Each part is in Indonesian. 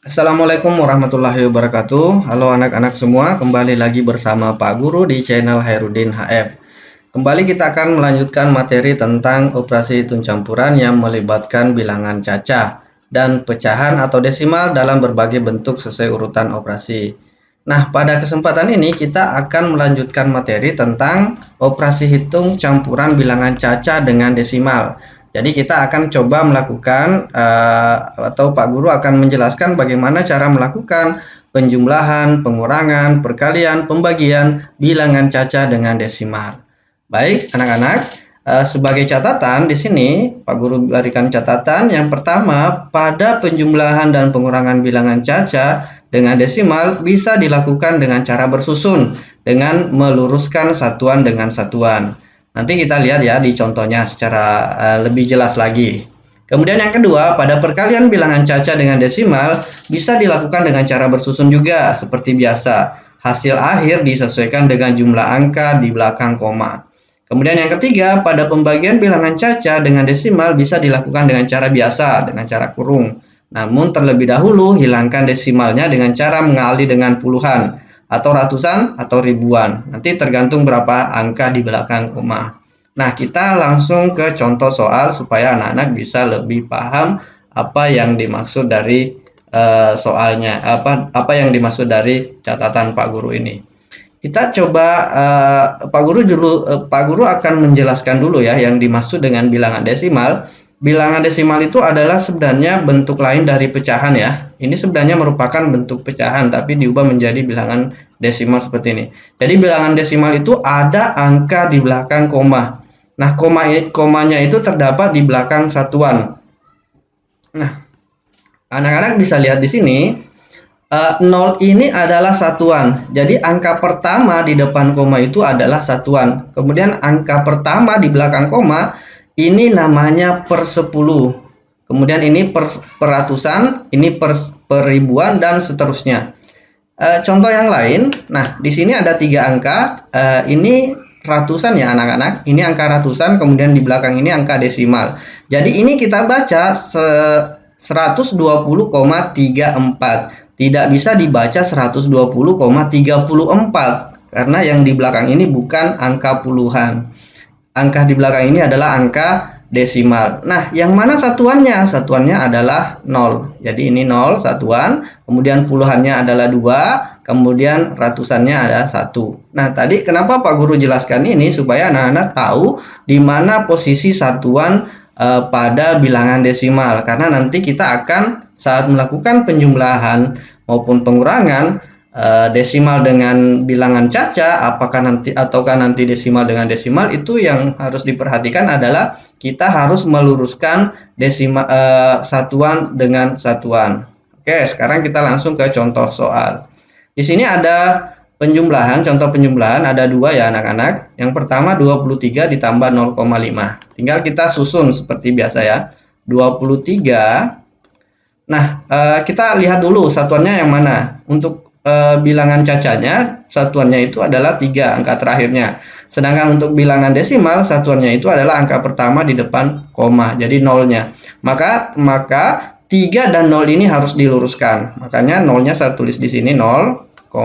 Assalamualaikum warahmatullahi wabarakatuh. Halo anak-anak semua, kembali lagi bersama Pak Guru di channel Hairudin HF. Kembali kita akan melanjutkan materi tentang operasi hitung campuran yang melibatkan bilangan cacah dan pecahan atau desimal dalam berbagai bentuk sesuai urutan operasi. Nah, pada kesempatan ini kita akan melanjutkan materi tentang operasi hitung campuran bilangan cacah dengan desimal. Jadi kita akan coba melakukan atau Pak Guru akan menjelaskan bagaimana cara melakukan penjumlahan, pengurangan, perkalian, pembagian bilangan cacah dengan desimal. Baik, anak-anak, sebagai catatan di sini Pak Guru berikan catatan yang pertama, pada penjumlahan dan pengurangan bilangan cacah dengan desimal bisa dilakukan dengan cara bersusun dengan meluruskan satuan dengan satuan. Nanti kita lihat ya di contohnya secara lebih jelas lagi. Kemudian yang kedua, pada perkalian bilangan cacah dengan desimal bisa dilakukan dengan cara bersusun juga seperti biasa. Hasil akhir disesuaikan dengan jumlah angka di belakang koma. Kemudian yang ketiga, pada pembagian bilangan cacah dengan desimal bisa dilakukan dengan cara biasa, dengan cara kurung. Namun terlebih dahulu hilangkan desimalnya dengan cara mengalih dengan puluhan atau ratusan atau ribuan. Nanti tergantung berapa angka di belakang koma. Nah, kita langsung ke contoh soal supaya anak-anak bisa lebih paham apa yang dimaksud dari soalnya, apa yang dimaksud dari catatan Pak Guru ini. Kita coba Pak Guru akan menjelaskan dulu ya yang dimaksud dengan bilangan desimal. Bilangan desimal itu adalah sebenarnya bentuk lain dari pecahan ya. Ini sebenarnya merupakan bentuk pecahan tapi diubah menjadi bilangan desimal seperti ini. Jadi bilangan desimal itu ada angka di belakang koma. Nah, komanya itu terdapat di belakang satuan. Nah, anak-anak bisa lihat di sini 0 ini adalah satuan. Jadi angka pertama di depan koma itu adalah satuan. Kemudian angka pertama di belakang koma ini namanya per 10. Kemudian ini per ratusan, ini per ribuan dan seterusnya. Contoh yang lain, nah di sini ada 3 angka, ini ratusan ya anak-anak, ini angka ratusan, kemudian di belakang ini angka desimal. Jadi ini kita baca 120,34, tidak bisa dibaca 120,34 karena yang di belakang ini bukan angka puluhan. Angka di belakang ini adalah angka desimal. Nah, yang mana satuannya? Satuannya adalah 0. Jadi ini 0 satuan, kemudian puluhannya adalah 2, kemudian ratusannya ada 1. Nah, tadi kenapa Pak Guru jelaskan ini supaya anak-anak tahu di mana posisi satuan pada bilangan desimal. Karena nanti kita akan saat melakukan penjumlahan maupun pengurangan desimal dengan bilangan cacah, apakah nanti desimal dengan desimal, itu yang harus diperhatikan adalah kita harus meluruskan desimal satuan dengan satuan. Oke, sekarang kita langsung ke contoh soal. Di sini ada penjumlahan, contoh penjumlahan ada 2 ya anak-anak. Yang pertama 23 ditambah 0,5. Tinggal kita susun seperti biasa ya. 23. Nah, kita lihat dulu satuannya yang mana. Untuk bilangan cacahnya satuannya itu adalah 3 angka terakhirnya. Sedangkan untuk bilangan desimal satuannya itu adalah angka pertama di depan koma, jadi nolnya. Maka 3 dan 0 ini harus diluruskan. Makanya nolnya saya tulis di sini 0,5.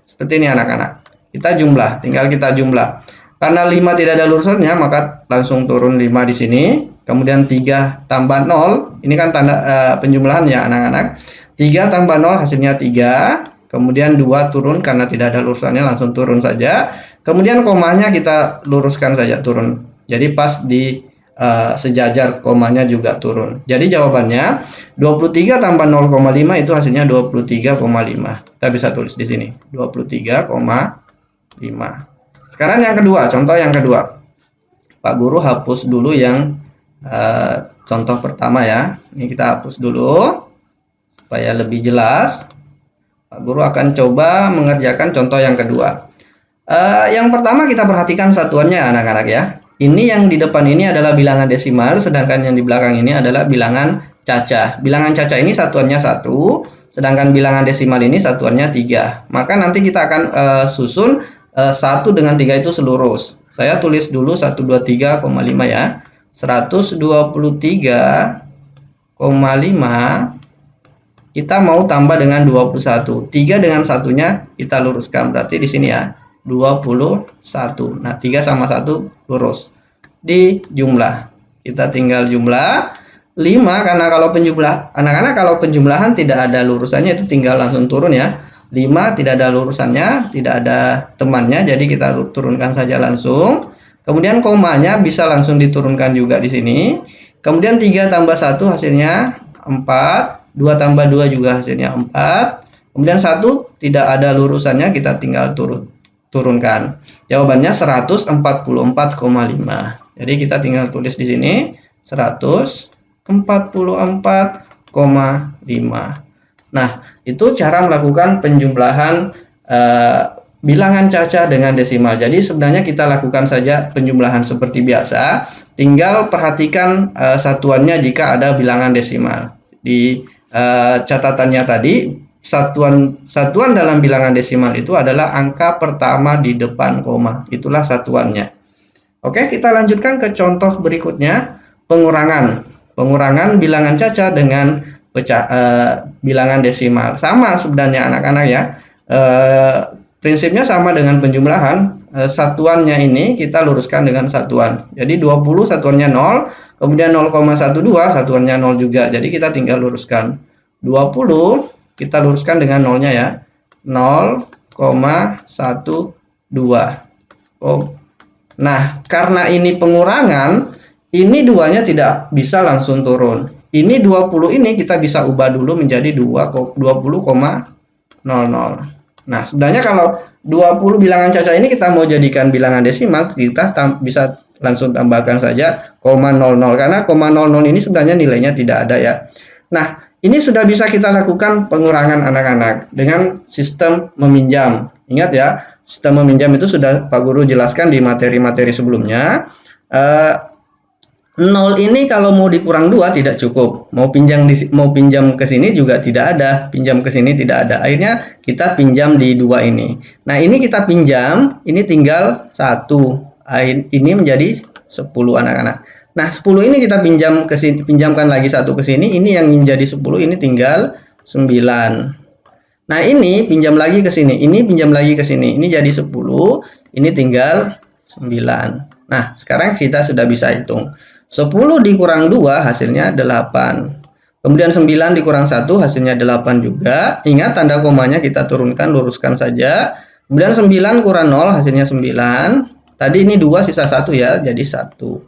Seperti ini anak-anak. Kita jumlah, tinggal kita jumlah. Karena 5 tidak ada lurusannya, maka langsung turun 5 di sini. Kemudian 3 tambah 0, ini kan tanda penjumlahan ya anak-anak. 3 tambah 0 hasilnya 3. Kemudian 2 turun karena tidak ada lurusannya, langsung turun saja. Kemudian komanya kita luruskan saja turun. Jadi pas di sejajar komanya juga turun. Jadi jawabannya 23 tambah 0,5 itu hasilnya 23,5. Kita bisa tulis di sini 23,5. Sekarang yang kedua, contoh yang kedua. Pak Guru hapus dulu yang contoh pertama ya. Ini kita hapus dulu supaya lebih jelas. Pak Guru akan coba mengerjakan contoh yang kedua. Yang pertama kita perhatikan satuannya anak-anak ya. Ini yang di depan ini adalah bilangan desimal, sedangkan yang di belakang ini adalah bilangan cacah. Bilangan cacah ini satuannya 1, sedangkan bilangan desimal ini satuannya 3. Maka nanti kita akan susun 1 dengan 3 itu selurus. Saya tulis dulu 123,5 ya. 123,5 kita mau tambah dengan 21. 3 dengan satunya kita luruskan. Berarti di sini ya 21. Nah, 3 sama 1 lurus. Di jumlah. Kita tinggal jumlah 5 karena kalau penjumlah anak-anak kalau penjumlahan tidak ada lurusannya itu tinggal langsung turun ya. 5 tidak ada lurusannya, tidak ada temannya, jadi kita turunkan saja langsung. Kemudian komanya bisa langsung diturunkan juga di sini. Kemudian 3 tambah 1 hasilnya 4. 2 tambah 2 juga hasilnya 4. Kemudian 1 tidak ada lurusannya, kita tinggal turunkan. Jawabannya 144,5. Jadi kita tinggal tulis di sini 144,5. Nah, itu cara melakukan penjumlahan bilangan caca dengan desimal. Jadi sebenarnya kita lakukan saja penjumlahan seperti biasa, tinggal perhatikan satuannya jika ada bilangan desimal. Di catatannya tadi, satuan dalam bilangan desimal itu adalah angka pertama di depan koma. Itulah satuannya. Oke, kita lanjutkan ke contoh berikutnya, pengurangan bilangan caca dengan bilangan desimal. Sama sebenarnya anak-anak ya. Prinsipnya sama dengan penjumlahan. Satuannya ini kita luruskan dengan satuan. Jadi 20 satuannya 0, kemudian 0,12 satuannya 0 juga. Jadi kita tinggal luruskan. 20 kita luruskan dengan nolnya ya. 0,12. Nah, karena ini pengurangan, ini duanya tidak bisa langsung turun. Ini 20 ini kita bisa ubah dulu menjadi 20,00. Nah, sebenarnya kalau 20 bilangan caca ini kita mau jadikan bilangan desimal, kita bisa langsung tambahkan saja 0,00 karena 0,00 ini sebenarnya nilainya tidak ada ya. Nah, ini sudah bisa kita lakukan pengurangan anak-anak dengan sistem meminjam. Ingat ya, sistem meminjam itu sudah Pak Guru jelaskan di materi-materi sebelumnya. 0 ini kalau mau dikurang 2 tidak cukup. Mau pinjam ke sini juga tidak ada. Pinjam ke sini tidak ada. Akhirnya kita pinjam di 2 ini. Nah, ini kita pinjam, ini tinggal 1. Ini menjadi 10 anak-anak. Nah, 10 ini kita pinjamkan lagi 1 ke sini. Ini yang menjadi 10, ini tinggal 9. Nah, ini pinjam lagi ke sini. Ini pinjam lagi ke sini. Ini jadi 10, ini tinggal 9. Nah, sekarang kita sudah bisa hitung. 10 dikurang 2 hasilnya 8. Kemudian 9 dikurang 1 hasilnya 8 juga. Ingat tanda komanya kita turunkan, luruskan saja. Kemudian 9 kurang 0 hasilnya 9. Tadi ini 2 sisa 1 ya, jadi 1.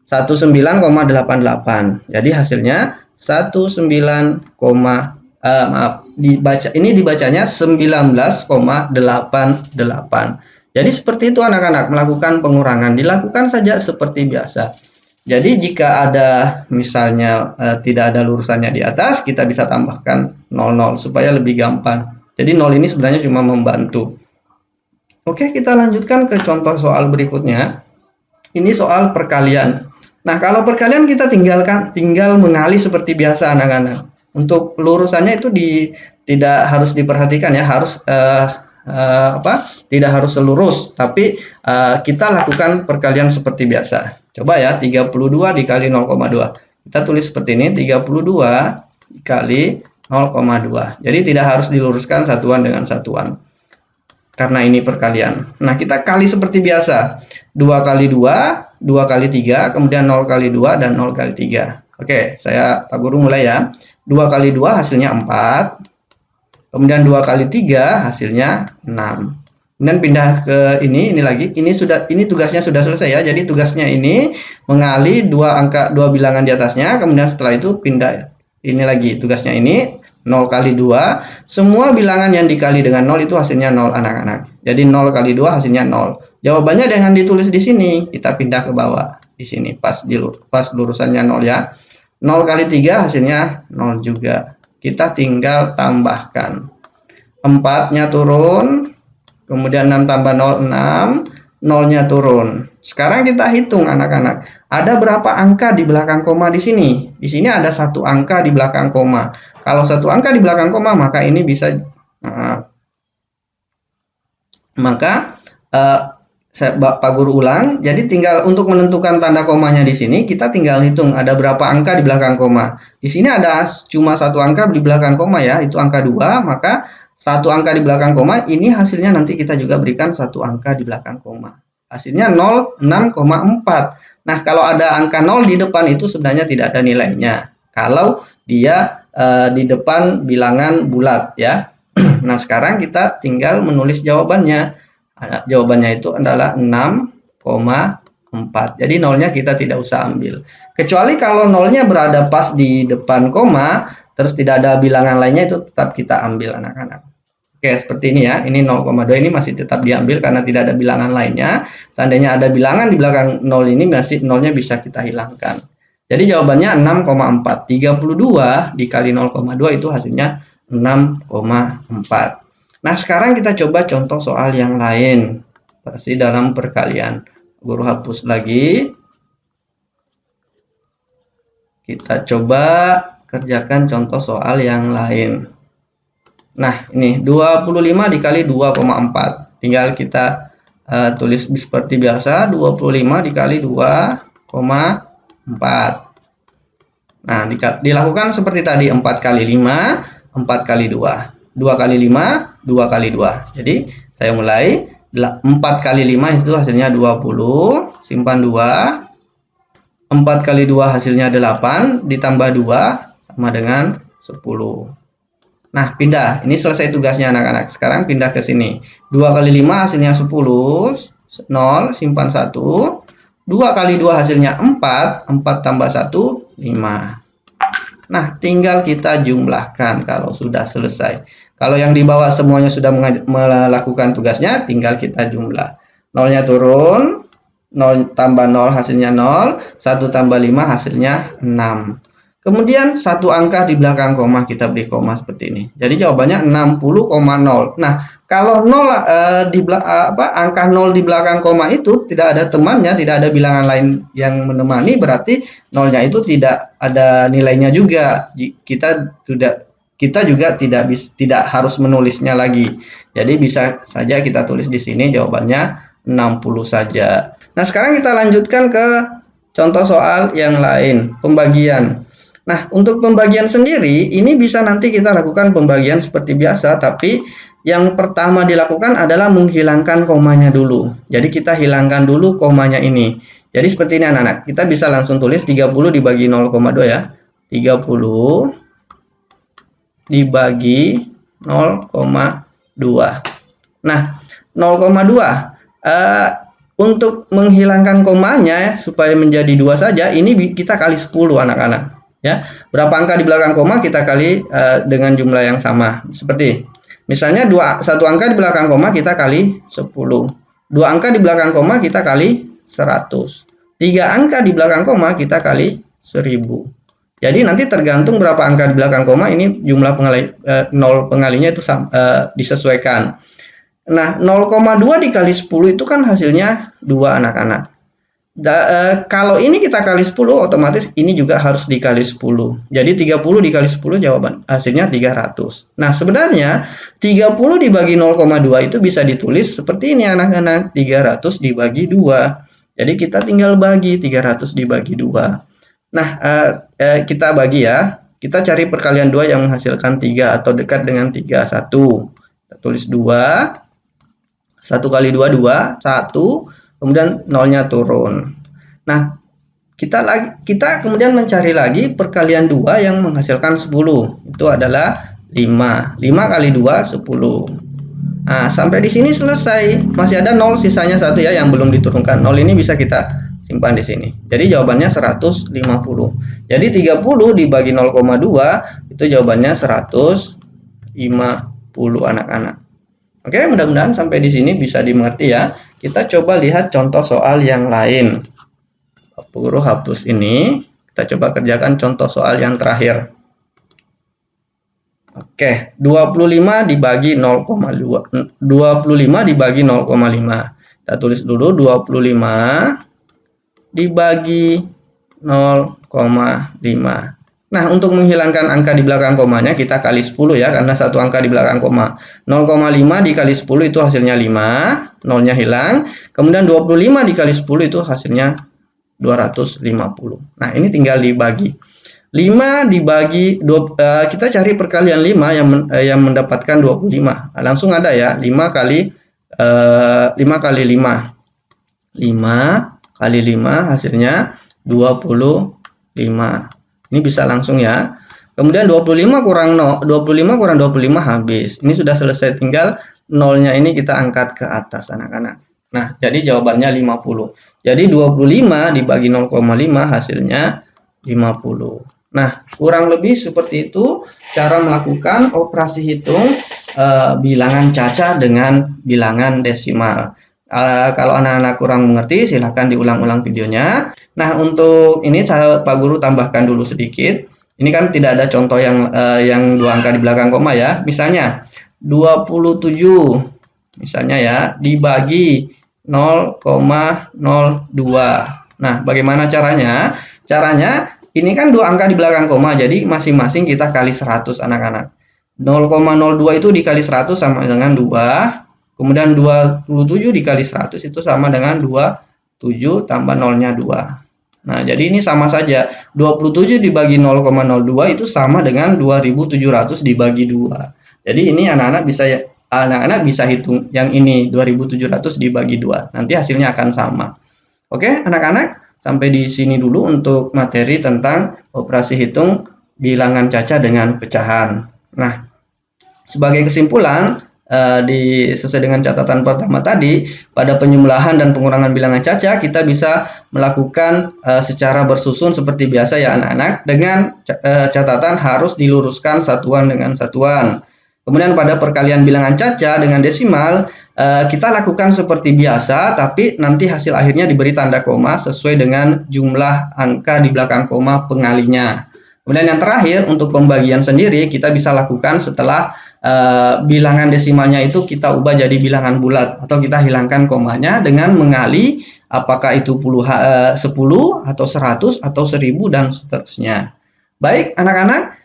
19,88. Jadi hasilnya 19,88. Jadi seperti itu anak-anak melakukan pengurangan. Dilakukan saja seperti biasa. Jadi jika ada misalnya tidak ada lurusannya di atas, kita bisa tambahkan 00 supaya lebih gampang. Jadi 0 ini sebenarnya cuma membantu. Oke, kita lanjutkan ke contoh soal berikutnya. Ini soal perkalian. Nah, kalau perkalian kita tinggal mengali seperti biasa anak-anak. Untuk lurusannya itu tidak harus diperhatikan ya, harus tidak harus selurus, tapi kita lakukan perkalian seperti biasa. Coba ya, 32 dikali 0,2. Kita tulis seperti ini, 32 dikali 0,2. Jadi tidak harus diluruskan satuan dengan satuan. Karena ini perkalian. Nah, kita kali seperti biasa. 2 kali 2, 2 kali 3, kemudian 0 kali 2, dan 0 kali 3. Oke, Pak Guru mulai ya. 2 kali 2 hasilnya 4. Kemudian 2 kali 3 hasilnya 6. Kemudian pindah ke ini lagi. Ini tugasnya sudah selesai ya. Jadi tugasnya ini mengali dua bilangan di atasnya. Kemudian setelah itu pindah ini lagi. Tugasnya ini 0 kali 2. Semua bilangan yang dikali dengan 0 itu hasilnya 0 anak-anak. Jadi 0 kali 2 hasilnya 0. Jawabannya dengan ditulis di sini. Kita pindah ke bawah. Di sini pas lurusannya 0 ya. 0 kali 3 hasilnya 0 juga. Kita tinggal tambahkan. 4-nya turun. Kemudian 6 tambah 0, 6. 0-nya turun. Sekarang kita hitung anak-anak. Ada berapa angka di belakang koma di sini? Di sini ada 1 angka di belakang koma. Kalau 1 angka di belakang koma, maka ini bisa Pak Guru ulang. Jadi tinggal untuk menentukan tanda komanya di sini, kita tinggal hitung ada berapa angka di belakang koma. Di sini ada cuma satu angka di belakang koma ya, itu angka 2, maka satu angka di belakang koma, ini hasilnya nanti kita juga berikan satu angka di belakang koma. Hasilnya 0, 6,4. Nah, kalau ada angka 0 di depan itu sebenarnya tidak ada nilainya. Kalau dia di depan bilangan bulat ya. Nah, sekarang kita tinggal menulis jawabannya. Jawabannya itu adalah 6,4. Jadi nolnya kita tidak usah ambil. Kecuali kalau nolnya berada pas di depan koma, terus tidak ada bilangan lainnya, itu tetap kita ambil anak-anak. Oke, seperti ini ya. Ini 0,2 ini masih tetap diambil karena tidak ada bilangan lainnya. Seandainya ada bilangan di belakang 0 ini, masih nolnya bisa kita hilangkan. Jadi jawabannya 6,4. 32 dikali 0,2 itu hasilnya 6,4. Nah, sekarang kita coba contoh soal yang lain. Masih dalam perkalian. Guru hapus lagi. Kita coba kerjakan contoh soal yang lain. Nah, ini 25 dikali 2,4. Tinggal kita tulis seperti biasa. 25 dikali 2,4. Nah, dilakukan seperti tadi. 4 kali 5, 4 kali 2. 2 kali 5, 2 kali 2. Jadi saya mulai 4 kali 5 itu hasilnya 20, simpan 2. 4 kali 2 hasilnya 8, ditambah 2 sama dengan 10. Nah, pindah. Ini selesai tugasnya anak-anak. Sekarang pindah ke sini. 2 kali 5 hasilnya 10, 0, simpan 1. 2 kali 2 hasilnya 4, 4 tambah 1, 5. Nah, tinggal kita jumlahkan kalau sudah selesai. Kalau yang di bawah semuanya sudah melakukan tugasnya, tinggal kita jumlah. Nolnya turun, 0 tambah 0 hasilnya 0, 1 tambah 5 hasilnya 6. Kemudian satu angka di belakang koma, kita beri koma seperti ini. Jadi jawabannya 60,0. Nah, kalau 0 angka 0 di belakang koma itu tidak ada temannya, tidak ada bilangan lain yang menemani, berarti nolnya itu tidak ada nilainya juga. Kita juga tidak harus menulisnya lagi. Jadi bisa saja kita tulis di sini jawabannya 60 saja. Nah, sekarang kita lanjutkan ke contoh soal yang lain, pembagian. Nah, untuk pembagian sendiri, ini bisa nanti kita lakukan pembagian seperti biasa, tapi yang pertama dilakukan adalah menghilangkan komanya dulu. Jadi kita hilangkan dulu komanya ini. Jadi seperti ini anak-anak, kita bisa langsung tulis 30 dibagi 0,2 ya. 30 dibagi 0,2. Nah, 0,2 untuk menghilangkan komanya supaya menjadi 2 saja, ini kita kali 10 anak-anak. Ya, berapa angka di belakang koma kita kali dengan jumlah yang sama. Seperti misalnya satu angka di belakang koma kita kali 10. 2 angka di belakang koma kita kali 100. 3 angka di belakang koma kita kali 1000. Jadi nanti tergantung berapa angka di belakang koma, ini jumlah nol pengalinya itu disesuaikan. Nah, 0,2 dikali 10 itu kan hasilnya 2 anak-anak. Kalau ini kita kali 10, otomatis ini juga harus dikali 10. Jadi 30 dikali 10 jawaban hasilnya 300. Nah, sebenarnya 30 dibagi 0,2 itu bisa ditulis seperti ini anak-anak. 300 dibagi 2. Jadi kita tinggal bagi 300 dibagi 2. Nah, kita bagi ya. Kita cari perkalian 2 yang menghasilkan 3 atau dekat dengan 3. 1. Kita tulis 2. 1 kali 2, 2. 1. Kemudian nolnya turun. Nah, kita kemudian mencari lagi perkalian 2 yang menghasilkan 10. Itu adalah 5. 5 kali 2, 10. Nah, sampai di sini selesai. Masih ada 0, sisanya 1 ya yang belum diturunkan. 0 ini bisa kita simpan di sini. Jadi jawabannya 150. Jadi 30 dibagi 0,2 itu jawabannya 150 anak-anak. Oke, mudah-mudahan sampai di sini bisa dimengerti ya. Kita coba lihat contoh soal yang lain. Guru hapus ini. Kita coba kerjakan contoh soal yang terakhir. Oke, 25 dibagi 0,2. 25 dibagi 0,5. Kita tulis dulu 25 dibagi 0,5. Nah, untuk menghilangkan angka di belakang komanya kita kali 10 ya, karena satu angka di belakang koma. 0,5 dikali 10 itu hasilnya 5, nolnya hilang. Kemudian 25 dikali 10 itu hasilnya 250. Nah, ini tinggal dibagi. 5 dibagi kita cari perkalian 5 yang mendapatkan 25. Nah, langsung ada ya, 5 kali 5 kali 5. 5 kali 5 hasilnya 25. Ini bisa langsung ya. Kemudian 25 kurang 25 habis. Ini sudah selesai, tinggal nolnya ini kita angkat ke atas anak-anak. Nah, jadi jawabannya 50. Jadi 25 dibagi 0,5 hasilnya 50. Nah, kurang lebih seperti itu cara melakukan operasi hitung bilangan caca dengan bilangan desimal. Kalau anak-anak kurang mengerti, silahkan diulang-ulang videonya. Nah, untuk ini Pak Guru tambahkan dulu sedikit. Ini kan tidak ada contoh yang dua angka di belakang koma ya. Misalnya 27 misalnya ya dibagi 0,02. Nah, bagaimana caranya? Caranya ini kan dua angka di belakang koma, jadi masing-masing kita kali 100 anak-anak. 0,02 itu dikali 100 sama dengan 2. Kemudian 27 dikali 100 itu sama dengan 27 tambah nolnya 2. Nah, jadi ini sama saja. 27 dibagi 0,02 itu sama dengan 2700 dibagi 2. Jadi ini anak-anak bisa hitung yang ini 2700 dibagi 2. Nanti hasilnya akan sama. Oke, anak-anak, sampai di sini dulu untuk materi tentang operasi hitung bilangan caca dengan pecahan. Nah, sebagai kesimpulan, sesuai dengan catatan pertama tadi, pada penyembelahan dan pengurangan bilangan caca kita bisa melakukan secara bersusun seperti biasa ya anak-anak, dengan catatan harus diluruskan satuan dengan satuan. Kemudian pada perkalian bilangan caca dengan desimal kita lakukan seperti biasa, tapi nanti hasil akhirnya diberi tanda koma sesuai dengan jumlah angka di belakang koma pengalinya. Kemudian yang terakhir, untuk pembagian sendiri kita bisa lakukan setelah bilangan desimalnya itu kita ubah jadi bilangan bulat, atau kita hilangkan komanya dengan mengali apakah itu 10 atau 100 atau 1000 dan seterusnya. Baik anak-anak,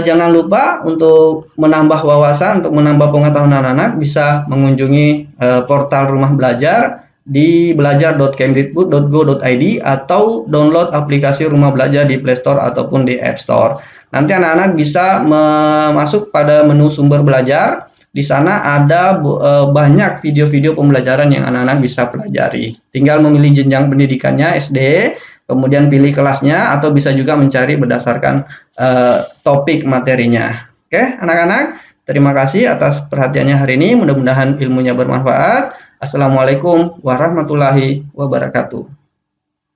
jangan lupa untuk menambah wawasan, untuk menambah pengetahuan anak-anak bisa mengunjungi portal Rumah Belajar di belajar.kemdikbud.go.id atau download aplikasi Rumah Belajar di Play Store ataupun di App Store. Nanti anak-anak bisa masuk pada menu sumber belajar. Di sana ada banyak video-video pembelajaran yang anak-anak bisa pelajari. Tinggal memilih jenjang pendidikannya SD, kemudian pilih kelasnya, atau bisa juga mencari berdasarkan topik materinya. Oke, anak-anak, terima kasih atas perhatiannya hari ini. Mudah-mudahan ilmunya bermanfaat. Assalamualaikum warahmatullahi wabarakatuh.